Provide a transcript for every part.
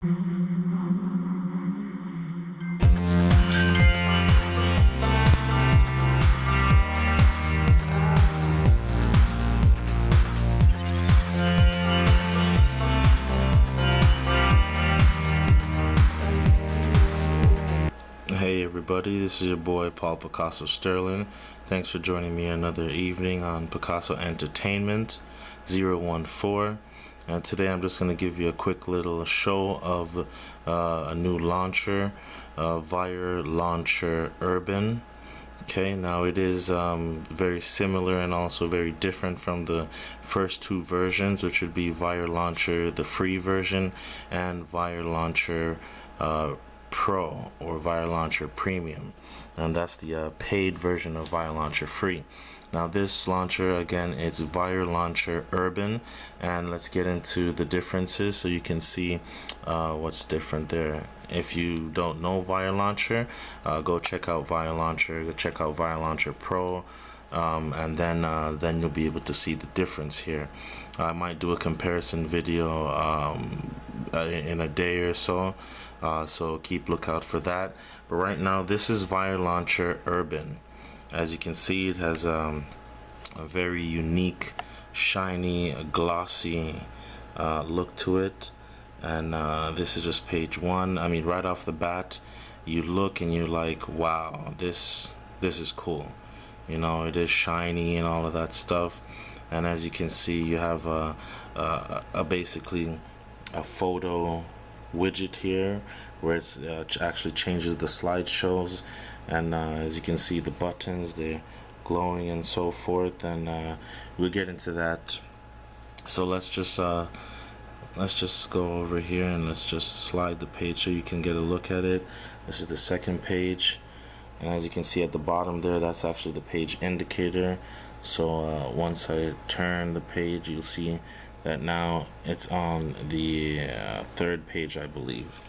Hey everybody, this is your boy Paul Picasso Sterling. Thanks for joining me another evening on Picaso Entertainment 014. And today I'm just going to give you a quick little show of a new launcher, Vire Launcher Urban. Okay, now it is very similar and also very different from the first two versions, which would be Vire Launcher, the free version, and Vire Launcher Pro or Vire Launcher Premium, and that's the paid version of Vire Launcher Free. Now this launcher, again, it's Vire Launcher Urban, and let's get into the differences so you can see what's different there. If you don't know Vire Launcher, go check out Vire Launcher, go check out Vire Launcher Pro, and then you'll be able to see the difference here. I might do a comparison video in a day or so, so keep lookout for that. But right now, this is Vire Launcher Urban. As you can see, it has a very unique, shiny, glossy look to it. And this is just page one. I mean, right off the bat, you look and you're like, wow, this is cool. You know, it is shiny and all of that stuff. And as you can see, you have basically a photo widget here where it's actually changes the slideshows, and as you can see, the buttons, they're glowing and so forth, and we'll get into that. So let's just go over here and let's just slide the page so you can get a look at it. This is the second page, and as you can see at the bottom there, that's actually the page indicator. So once I turn the page, you'll see that now it's on the third page, I believe.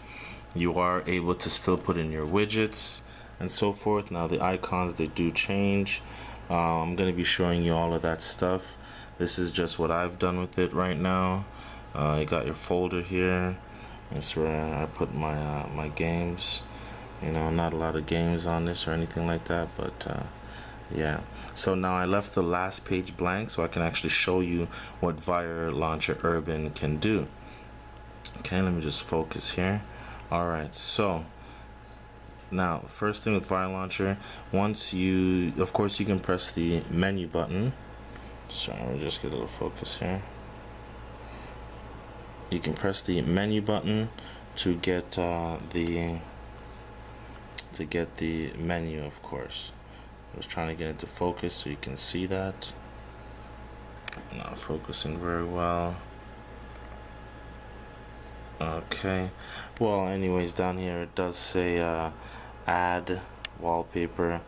You are able to still put in your widgets and so forth. Now the icons, they do change. I'm going to be showing you all of that stuff. This is just what I've done with it right now. You got your folder here. That's where I put my games. You know, not a lot of games on this or anything like that, but yeah. So now I left the last page blank so I can actually show you what Vire Launcher Urban can do. Okay, let me just focus here. Alright, so now first thing with Vire Launcher, once you, of course, you can press the menu button. Sorry, we'll just get a little focus here. You can press the menu button to get the menu, of course. I was trying to get it to focus so you can see that. Not focusing very well. Okay, well, anyways, down here it does say add wallpaper,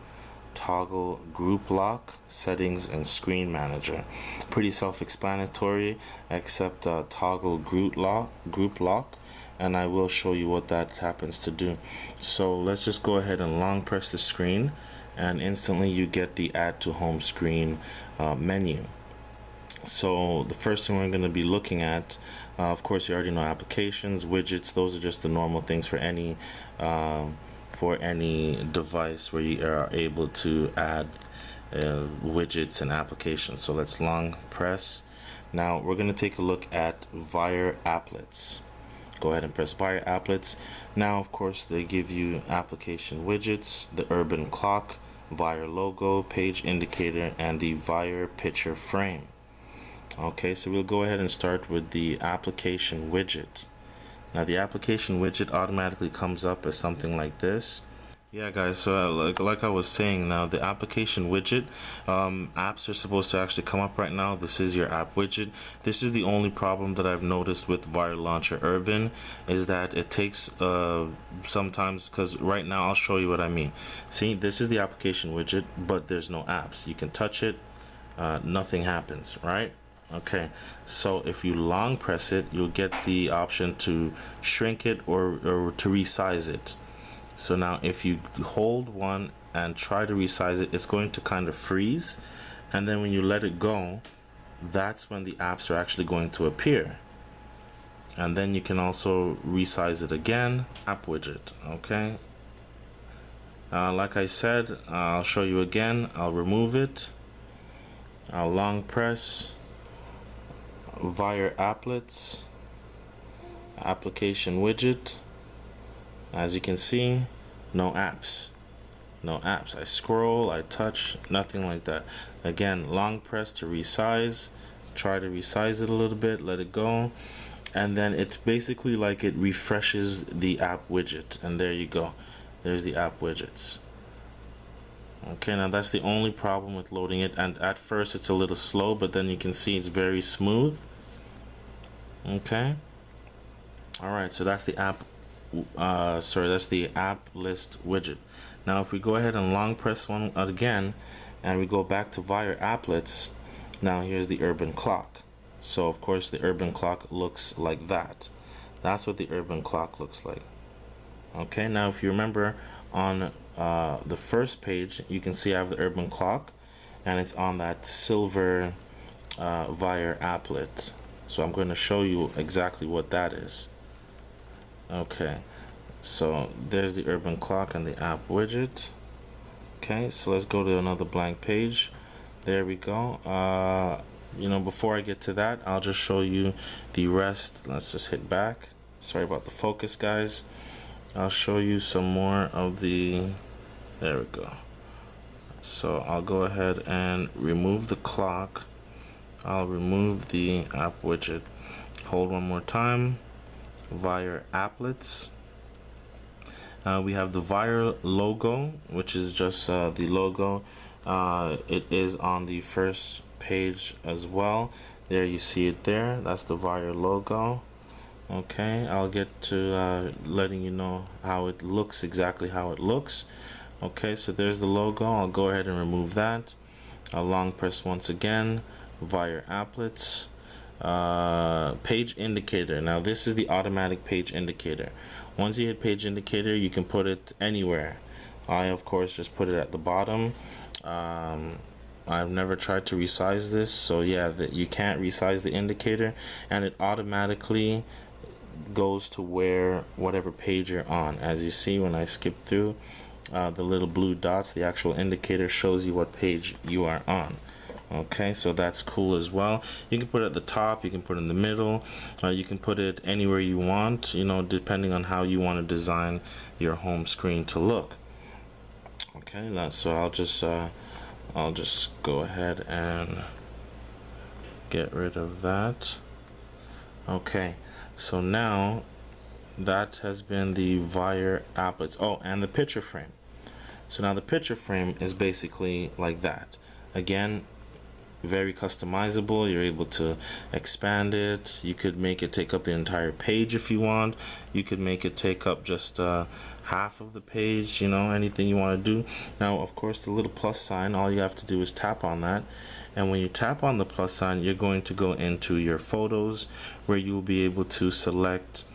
toggle group lock, settings, and screen manager. Pretty self-explanatory, except toggle group lock, and I will show you what that happens to do. So let's just go ahead and long press the screen, and instantly you get the add to home screen menu. So the first thing we're going to be looking at, of course, you already know applications, widgets. Those are just the normal things for any device where you are able to add widgets and applications. So let's long press. Now we're going to take a look at Vire Applets. Go ahead and press Vire Applets. Now, of course, they give you application widgets, the urban clock, Vire logo, page indicator, and the Vire picture frame. Okay, so we'll go ahead and start with the application widget. Now the application widget automatically comes up as something like this. Yeah guys, so like I was saying, now the application widget, apps are supposed to actually come up right now. This is your app widget. This is the only problem that I've noticed with Vire Launcher Urban, is that it takes sometimes, because right now I'll show you what I mean. See, this is the application widget, but there's no apps. You can touch it, nothing happens, right? Okay, so if you long press it, you'll get the option to shrink it or to resize it. So now if you hold one and try to resize it, it's going to kind of freeze, and then when you let it go, that's when the apps are actually going to appear. and then you can also resize it again. App widget. Okay, like I said, I'll show you again. I'll remove it. I'll long press Vire Applets, Application Widget. As you can see, no apps. No apps. I scroll, I touch, nothing like that. Again, long press to resize. Try to resize it a little bit, let it go. And then it's basically like it refreshes the app widget. And there you go. There's the app widgets. Okay, now that's the only problem with loading it. And at first it's a little slow, but then you can see it's very smooth. Okay. Alright, so that's the app. That's the app list widget. Now if we go ahead and long press one again and we go back to Vire Applets, now here's the urban clock. So of course the urban clock looks like that. That's what the urban clock looks like. Okay, now if you remember on the first page, you can see I have the urban clock and it's on that silver Vire applet. So I'm going to show you exactly what that is. Okay, so there's the urban clock and the app widget. Okay, so let's go to another blank page. There we go. You know, before I get to that, I'll just show you the rest. Let's just hit back. Sorry about the focus, guys. I'll show you some more of the, there we go. So I'll go ahead and remove the clock. I'll remove the app widget. Hold one more time. Vire applets. We have the Vire logo, which is just the logo. It is on the first page as well. There you see it there. That's the Vire logo. Okay, I'll get to letting you know how it looks, exactly how it looks. Okay, so there's the logo. I'll go ahead and remove that. I'll long press once again. Vire applets. Page indicator. Now this is the automatic page indicator. Once you hit page indicator, you can put it anywhere. I of course just put it at the bottom. I've never tried to resize this, so yeah, you can't resize the indicator, and it automatically goes to whatever page you're on. As you see, when I skip through the little blue dots, the actual indicator shows you what page you are on. Okay, so that's cool as well. You can put it at the top, you can put it in the middle, you can put it anywhere you want, you know, depending on how you want to design your home screen to look. Okay, so I'll just go ahead and get rid of that. Okay, so now that has been the Vire applets. Oh, and the picture frame. So now the picture frame is basically like that. Again, very customizable. You're able to expand it. You could make it take up the entire page if you want. You could make it take up just half of the page, you know, anything you want to do. Now of course the little plus sign, all you have to do is tap on that, and when you tap on the plus sign, you're going to go into your photos, where you'll be able to select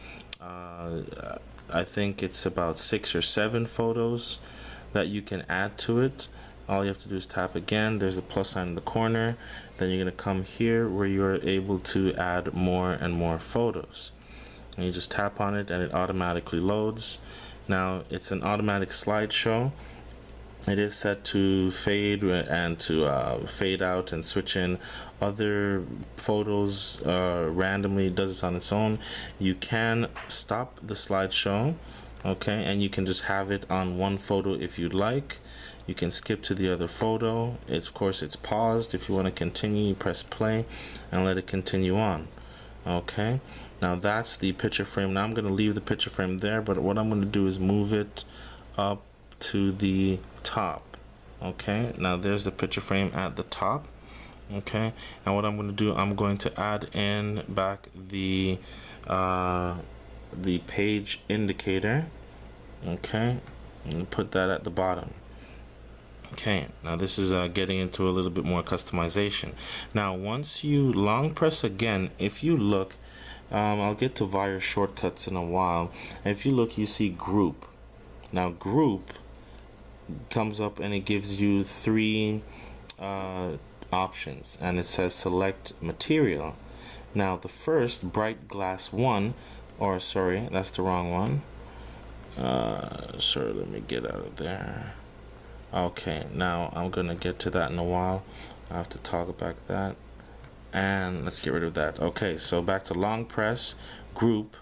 I think it's about 6 or 7 photos that you can add to it. All you have to do is tap again. There's a plus sign in the corner. Then you're going to come here where you're able to add more and more photos. And you just tap on it and it automatically loads. Now it's an automatic slideshow. It is set to fade and to fade out and switch in other photos randomly. It does this on its own. You can stop the slideshow, okay, and you can just have it on one photo if you'd like. You can skip to the other photo. Of course it's paused. If you want to continue, you press play and let it continue on. Okay, now that's the picture frame. Now I'm going to leave the picture frame there, but what I'm going to do is move it up to the top. Okay, now there's the picture frame at the top. Okay, and what I'm going to do, I'm going to add in back the page indicator. Okay, and put that at the bottom. Okay, now this is getting into a little bit more customization. Now once you long press again, if you look, I'll get to Vire shortcuts in a while. If you look, you see group. Now group comes up and it gives you 3 options, and it says select material, Now the first bright glass one, or sorry, that's the wrong one. Sorry, let me get out of there. Okay, now I'm gonna get to that in a while. I have to toggle back that, and let's get rid of that. Okay, so back to long press, group,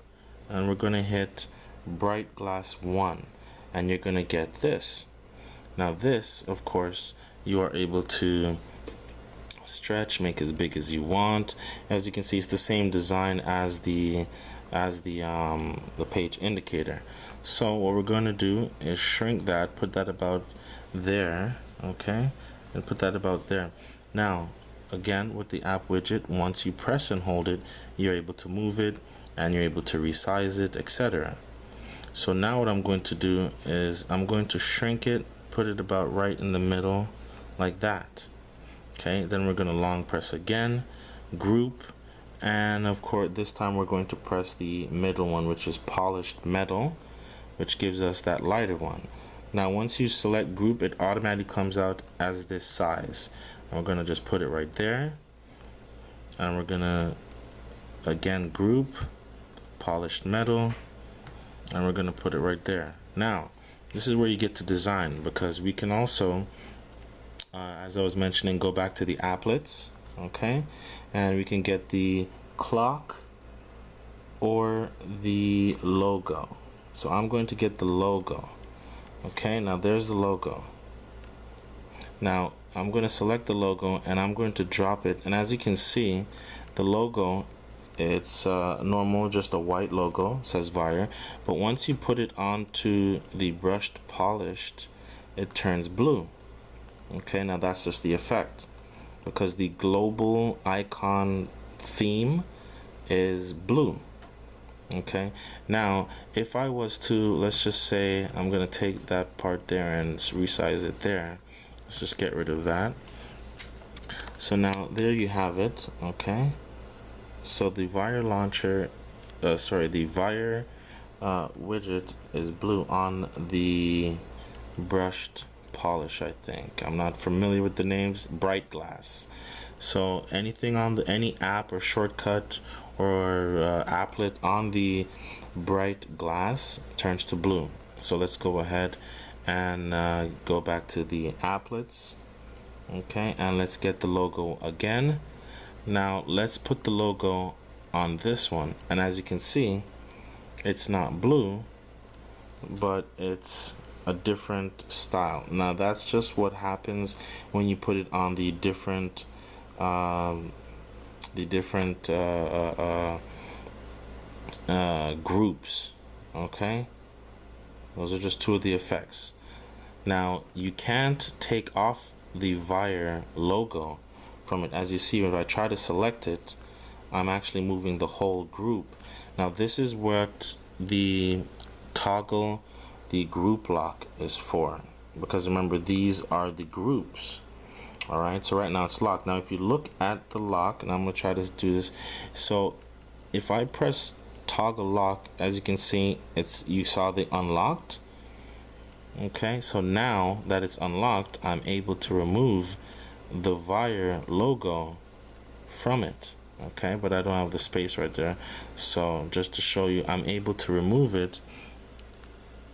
and we're gonna hit bright glass one, and you're gonna get this. Now this, of course, you are able to stretch, make as big as you want. As you can see, it's the same design as the page indicator. So what we're going to do is shrink that, put that about there, okay, and put that about there. Now again, with the app widget, once you press and hold it, you're able to move it and you're able to resize it, etc. So now what I'm going to do is I'm going to shrink it, put it about right in the middle like that. Okay, then we're going to long press again, group, and of course this time we're going to press the middle one, which is polished metal, which gives us that lighter one. Now once you select group, it automatically comes out as this size, and we're going to just put it right there, and we're going to again group, polished metal, and we're going to put it right there. Now this is where you get to design, because we can also as I was mentioning, go back to the applets, okay, and we can get the clock or the logo. So I'm going to get the logo. Okay, now there's the logo. Now I'm going to select the logo and I'm going to drop it, and as you can see, the logo, it's normal, just a white logo, says Vire, but once you put it onto the brushed polished, it turns blue. Okay, now that's just the effect, because the global icon theme is blue. Okay, now if I was to, let's just say I'm gonna take that part there and resize it there. Let's just get rid of that. So now there you have it. Okay, so the Vire launcher, the Vire widget is blue on the brushed polish, I think. I'm not familiar with the names. Bright glass. So anything on any app or shortcut or applet on the bright glass turns to blue. So let's go ahead and go back to the applets. Okay, and let's get the logo again. Now let's put the logo on this one, and as you can see, it's not blue, but it's a different style. Now that's just what happens when you put it on the different groups. Okay, those are just two of the effects. Now you can't take off the Vire logo from it. As you see, when I try to select it, I'm actually moving the whole group. Now this is what the toggle, the group lock is for, because remember, these are the groups. Alright, so right now it's locked. Now if you look at the lock, and I'm going to try to do this, so if I press toggle lock, as you can see, you saw the unlocked. Okay, so now that it's unlocked, I'm able to remove the Vire logo from it. Okay, but I don't have the space right there, so just to show you, I'm able to remove it.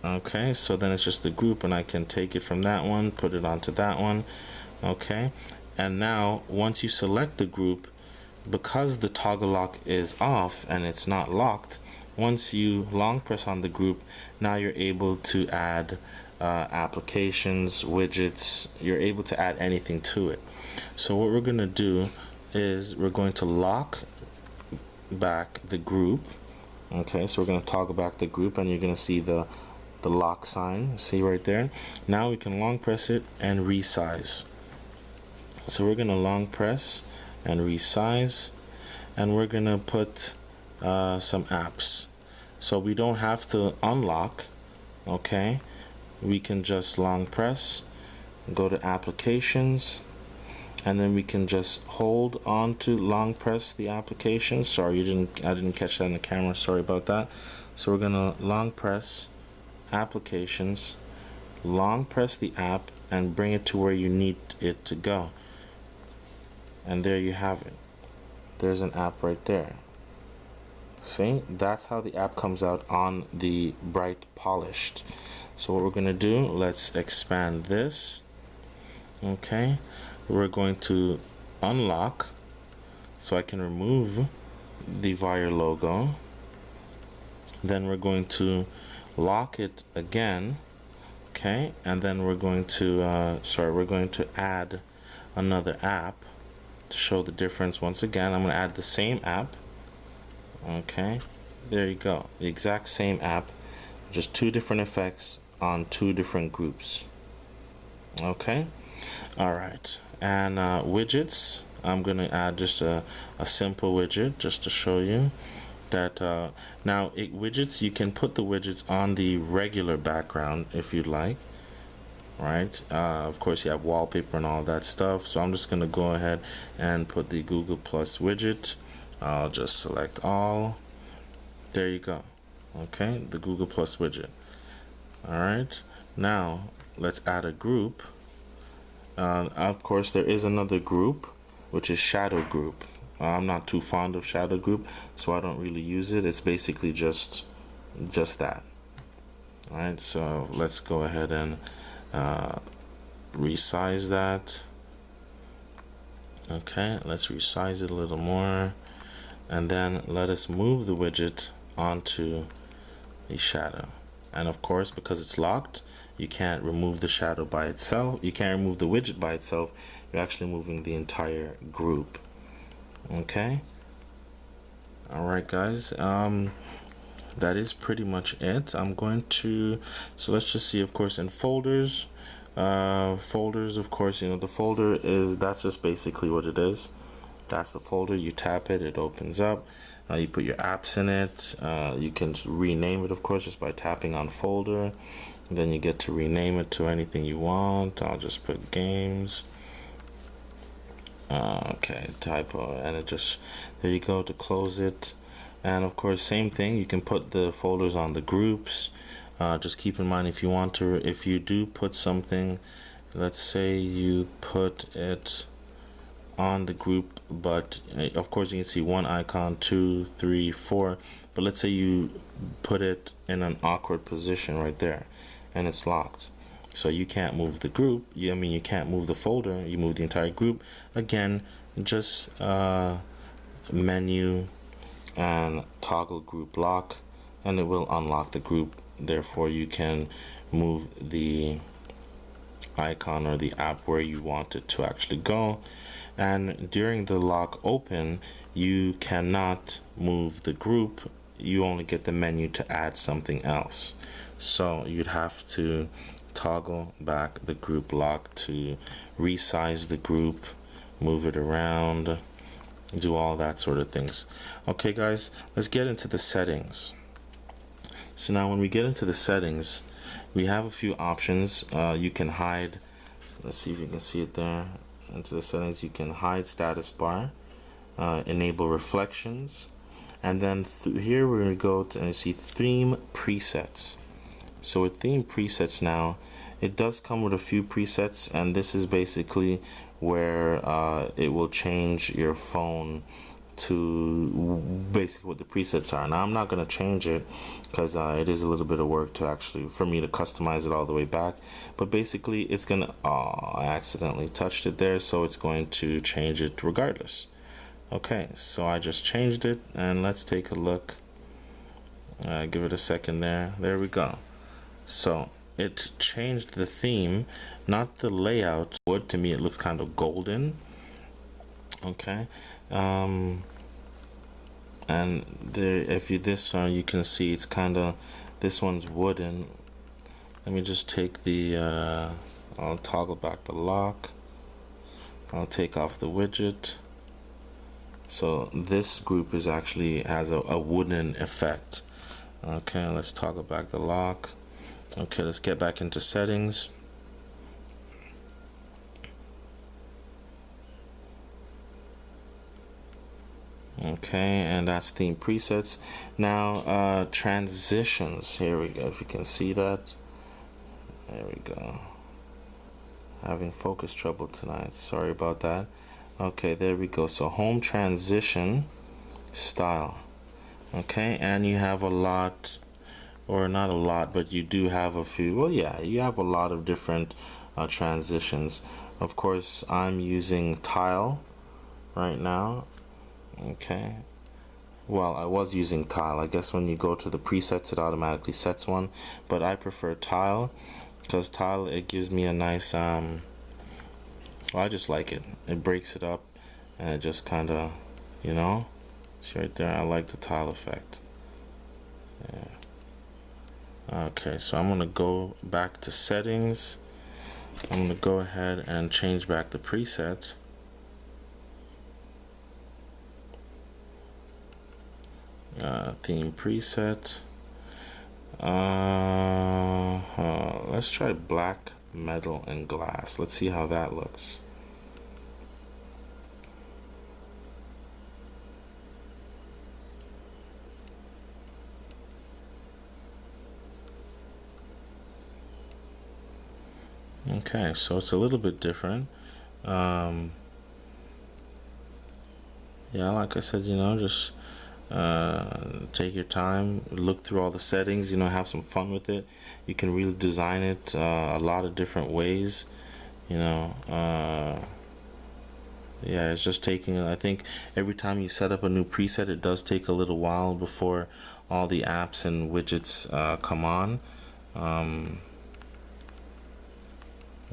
Okay, so then it's just the group, and I can take it from that one, put it onto that one. Okay, and now once you select the group, because the toggle lock is off and it's not locked, once you long press on the group, now you're able to add applications, widgets, you're able to add anything to it. So what we're going to do is we're going to lock back the group. Okay, so we're going to toggle back the group, and you're going to see the lock sign, see right there. Now we can long press it and resize. So we're going to long press and resize, and we're going to put some apps. So we don't have to unlock. Okay, we can just long press, go to applications, and then we can just hold on to long press the application. Sorry, I didn't catch that in the camera, sorry about that. So we're gonna long press applications, long press the app, and bring it to where you need it to go, and there you have it. there's an app right there. See, that's how the app comes out on the bright polished. So what we're going to do, let's expand this. Okay, we're going to unlock so I can remove the Vire logo. Then we're going to lock it again. Okay, and then we're going to we're going to add another app to show the difference. Once again, I'm going to add the same app. Okay, there you go, the exact same app, just two different effects on two different groups. Okay, all right, and widgets, I'm going to add just a simple widget just to show you that now widgets, you can put the widgets on the regular background if you'd like, right? Of course you have wallpaper and all that stuff, so I'm just going to go ahead and put the Google Plus widget. I'll just select all. There you go. Okay, the Google Plus widget. All right, now let's add a group. Of course there is another group, which is shadow group. I'm not too fond of shadow group, so I don't really use it. It's basically just that. All right, so let's go ahead and resize that. Okay, let's resize it a little more, and then let us move the widget onto the shadow. And of course, because it's locked, you can't remove the shadow by itself. You can't remove the widget by itself. You're actually moving the entire group. Okay, all right guys, that is pretty much it. I'm going to, so let's just see, of course, in folders, of course, you know, the folder is, that's just basically what it is. That's the folder. You tap it, it opens up. You put your apps in it. You can rename it, of course, just by tapping on folder. And then you get to rename it to anything you want. I'll just put games. Okay, typo, and it just, there you go, to close it. And of course, same thing, you can put the folders on the groups. Just keep in mind, if you want to, if you do put something, let's say you put it on the group, but of course you can see one icon, 2, 3, 4, but let's say you put it in an awkward position right there and it's locked, so you can't move the group. You can't move the folder, you move the entire group. Again, just menu and toggle group lock, and it will unlock the group. Therefore you can move the icon or the app where you want it to actually go. And during the lock open, you cannot move the group. You only get the menu to add something else. So you'd have to toggle back the group lock to resize the group, move it around, do all that sort of things. Okay guys, let's get into the settings. So now when we get into the settings, we have a few options. You can hide, let's see if you can see it there. Into the settings, you can hide status bar, enable reflections, and then here we're going to go to, and you see theme presets. So with theme presets now, it does come with a few presets, and this is basically where it will change your phone to basically what the presets are. Now I'm not going to change it because it is a little bit of work to actually, for me to customize it all the way back, but basically it's going to, I accidentally touched it there, so it's going to change it regardless. Okay, so I just changed it, and let's take a look. Give it a second there. There we go. So it changed the theme, not the layout. Wood, to me it looks kind of golden. Okay, and there, if you this one, you can see it's kind of, this one's wooden. Let me just take the I'll toggle back the lock. I'll take off the widget. So this group is actually has a wooden effect. Okay, let's toggle back the lock. Okay, let's get back into settings. Okay, and that's theme presets. Now transitions, here we go, if you can see that. There we go. Having focus trouble tonight, sorry about that. Okay, there we go. So home transition style. Okay, and you have a lot, or not a lot, but you do have a few. Well, yeah, you have a lot of different transitions. Of course, I'm using tile right now. Okay, well, I was using tile. I guess when you go to the presets, it automatically sets one, but I prefer tile because tile, it gives me a nice well, I just like it. It breaks it up and it just kind of, you know, see right there, I like the tile effect. Yeah. Okay, so I'm gonna go back to settings. I'm gonna go ahead and change back the preset. Theme preset. Let's try black, metal, and glass. Let's see how that looks. Okay, so it's a little bit different. Yeah, like I said, you know, just take your time, look through all the settings, you know, have some fun with it. You can really design it a lot of different ways, you know. Yeah, it's just taking, I think every time you set up a new preset, it does take a little while before all the apps and widgets come on.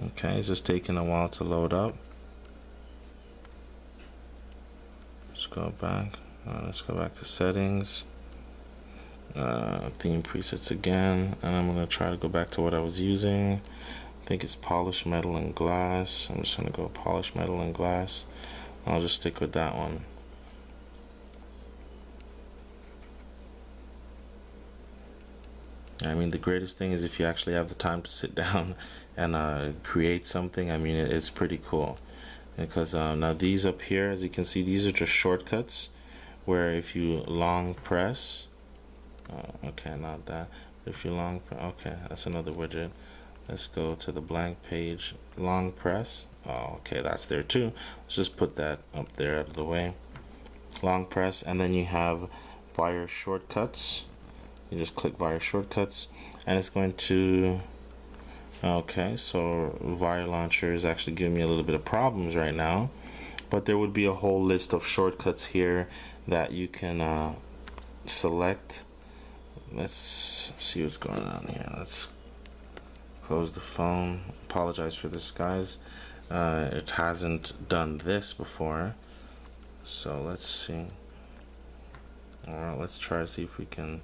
Okay, it's just taking a while to load up. Let's go back. Let's go back to settings, theme presets again, and I'm going to try to go back to what I was using. I think it's polished metal and glass. I'm just going to go polished metal and glass. I'll just stick with that one. I mean, the greatest thing is if you actually have the time to sit down and create something. I mean, it's pretty cool. Because now these up here, as you can see, these are just shortcuts where if you long press, okay, not that, if you long press, okay, that's another widget. Let's go to the blank page, long press. Oh, okay, that's there too. Let's just put that up there out of the way. Long press, and then you have Vire shortcuts. You just click Vire shortcuts, and it's going to, okay, so Vire Launcher is actually giving me a little bit of problems right now, but there would be a whole list of shortcuts here that you can select. Let's see what's going on here. Let's close the phone. Apologize for this, guys. It hasn't done this before, so let's see. Alright, let's try to see if we can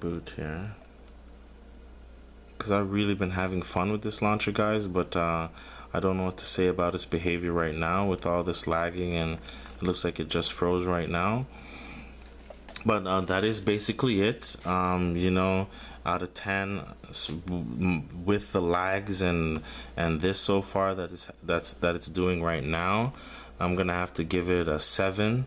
boot here, because I've really been having fun with this launcher, guys, but I don't know what to say about its behavior right now with all this lagging, and it looks like it just froze right now. But that is basically it. You know, out of 10, with the lags and this so far that it's doing right now, I'm gonna have to give it a 7.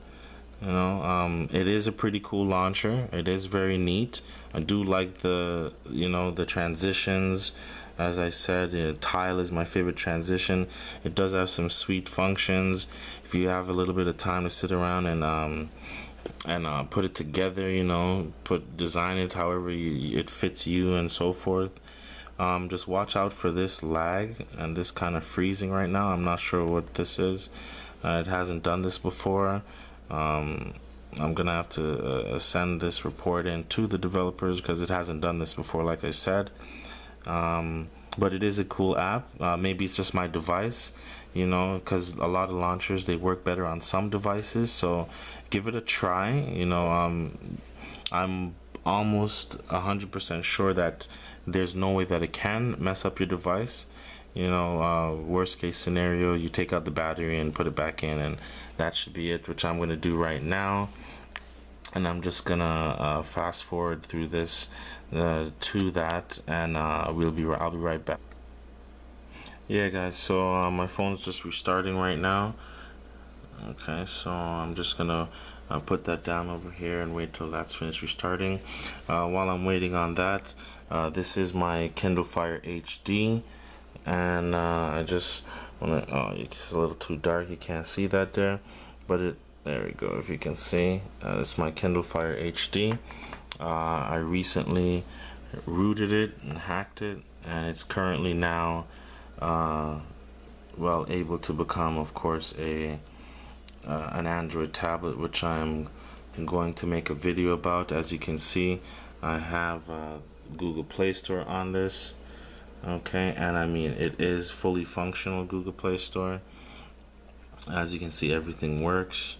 You know, it is a pretty cool launcher. It is very neat. I do like the, you know, the transitions. As I said, tile is my favorite transition. It does have some sweet functions. If you have a little bit of time to sit around and put it together, you know, design it however it fits you and so forth. Just watch out for this lag and this kind of freezing right now. I'm not sure what this is. It hasn't done this before. I'm gonna have to send this report in to the developers because it hasn't done this before, like I said. But it is a cool app. Maybe it's just my device, you know, because a lot of launchers, they work better on some devices, so give it a try. You know, I'm almost 100% sure that there's no way that it can mess up your device. You know, worst case scenario, you take out the battery and put it back in, and that should be it, which I'm going to do right now. And I'm just gonna fast forward through this to that, and I'll be right back. Yeah, guys, so my phone's just restarting right now. Okay, so I'm just gonna put that down over here and wait till that's finished restarting. While I'm waiting on that, this is my Kindle Fire HD, and I just Oh, it's a little too dark, you can't see that there, but there we go. If you can see, it's my Kindle Fire HD. I recently rooted it and hacked it, and it's currently now well able to become, of course, an Android tablet, which I'm going to make a video about. As you can see, I have Google Play Store on this. Okay, and I mean, it is fully functional Google Play Store. As you can see, everything works.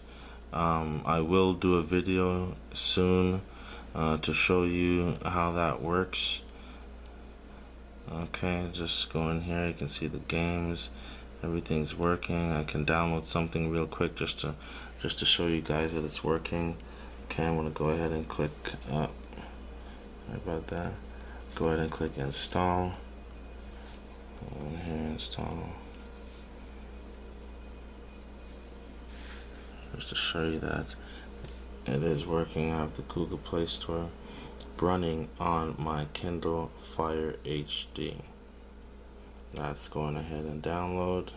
I will do a video soon to show you how that works. Okay, just go in here, you can see the games, everything's working. I can download something real quick just to show you guys that it's working. Okay, I'm gonna go ahead and click sorry about that. Go ahead and click install. Go in here, install. Just to show you that it is working. I have the Google Play Store running on my Kindle Fire HD. That's going ahead and download.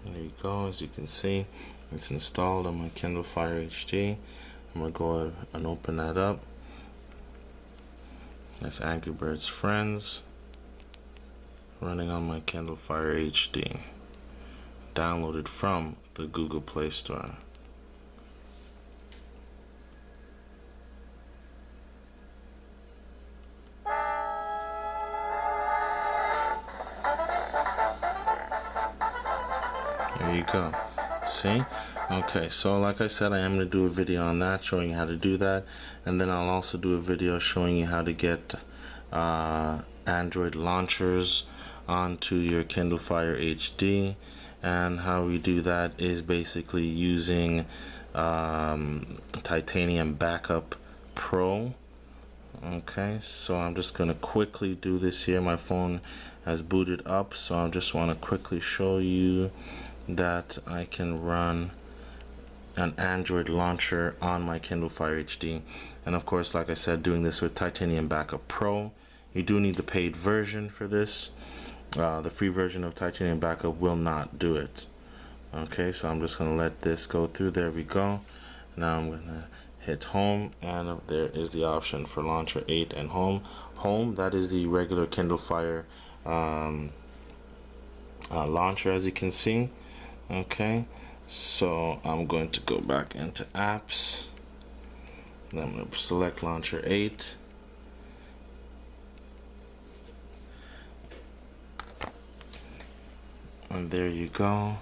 There you go. As you can see, it's installed on my Kindle Fire HD. I'm gonna go ahead and open that up. That's Angry Birds Friends running on my Kindle Fire HD, downloaded from the Google Play Store. There you go. See? Okay, so like I said, I am going to do a video on that, showing you how to do that, and then I'll also do a video showing you how to get Android launchers onto your Kindle Fire HD. And how we do that is basically using Titanium Backup Pro. Okay, so I'm just going to quickly do this here. My phone has booted up, so I just want to quickly show you that I can run an Android launcher on my Kindle Fire HD. And of course, like I said, doing this with Titanium Backup Pro. You do need the paid version for this. The free version of Titanium Backup will not do it. Okay, so I'm just going to let this go through. There we go. Now I'm going to hit home, and there is the option for Launcher 8 and home. Home, that is the regular Kindle Fire launcher, as you can see. Okay, so I'm going to go back into apps. Then I'm going to select Launcher 8. And there you go.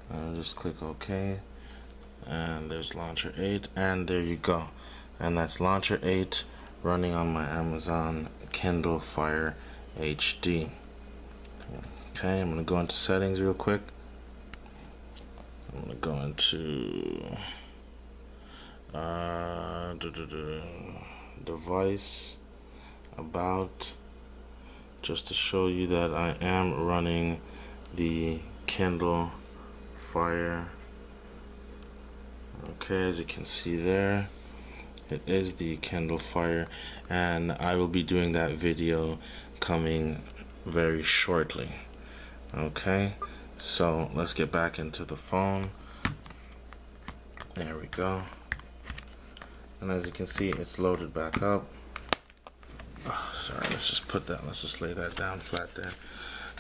And just click OK. And there's Launcher 8. And there you go. And that's Launcher 8 running on my Amazon Kindle Fire HD. Okay, I'm going to go into settings real quick. I'm going to go into device, about, just to show you that I am running the Kindle Fire. Okay, as you can see there, it is the Kindle Fire, and I will be doing that video coming very shortly. Okay, so let's get back into the phone. There we go. and as you can see, it's loaded back up. Oh, sorry, let's just lay that down flat there.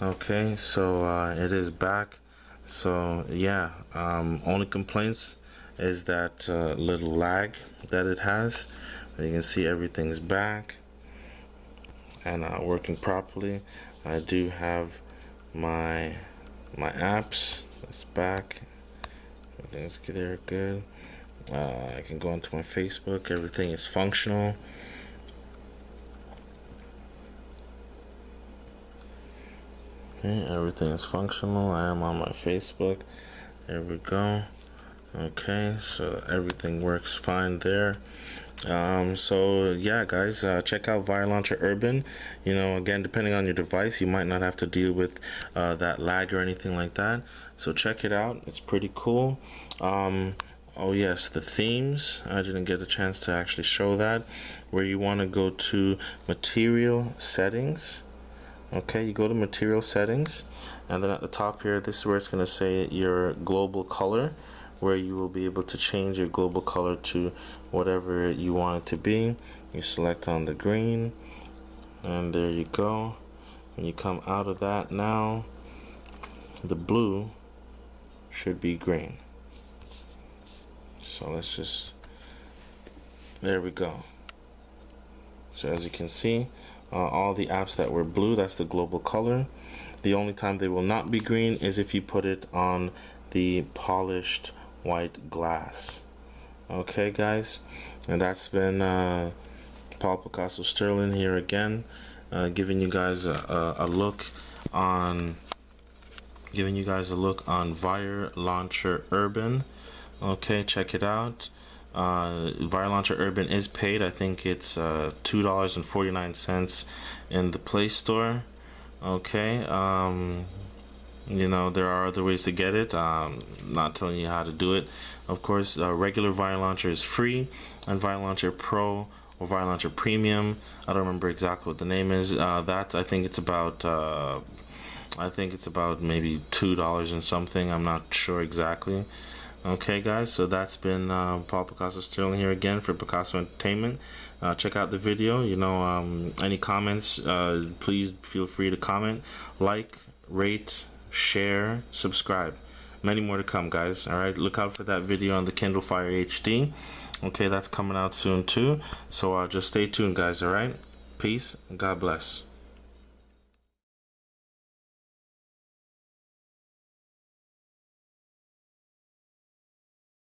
Okay, so it is back. So yeah, only complaints is that little lag that it has. You can see everything's back and working properly. I do have my apps. It's back. Everything's there, good. I can go into my Facebook. Everything is functional. Okay, everything is functional. I am on my Facebook. There we go. Okay, so everything works fine there. So yeah, guys, check out Vire Launcher Urban. You know, again, depending on your device, you might not have to deal with that lag or anything like that. So check it out. It's pretty cool. Oh yes, the themes. I didn't get a chance to actually show that. Where you want to go to Material Settings. Okay, you go to Material Settings, and then at the top here, this is where it's going to say your global color, where you will be able to change your global color to whatever you want it to be. You select on the green, and there you go. When you come out of that now, the blue should be green. So let's just, there we go. So as you can see, all the apps that were blue, that's the global color. The only time they will not be green is if you put it on the polished white glass. Okay, guys, and that's been Paul Picasso Sterling here again, giving you guys a look on Vire Launcher Urban. Okay, check it out. Vire Launcher Urban is paid. I think it's $2.49 in the Play Store. Okay, you know, there are other ways to get it. Not telling you how to do it. Of course, regular Vire Launcher is free, and Vire Launcher Pro or Vire Launcher Premium, I don't remember exactly what the name is. That I think it's about maybe $2 and something. I'm not sure exactly. Okay, guys, so that's been Paul Picasso Sterling here again for Picaso Entertainment. Check out the video. You know, any comments, please feel free to comment, like, rate, share, subscribe. Many more to come, guys. All right, look out for that video on the Kindle Fire HD. Okay, that's coming out soon too. So just stay tuned, guys. All right, peace and God bless.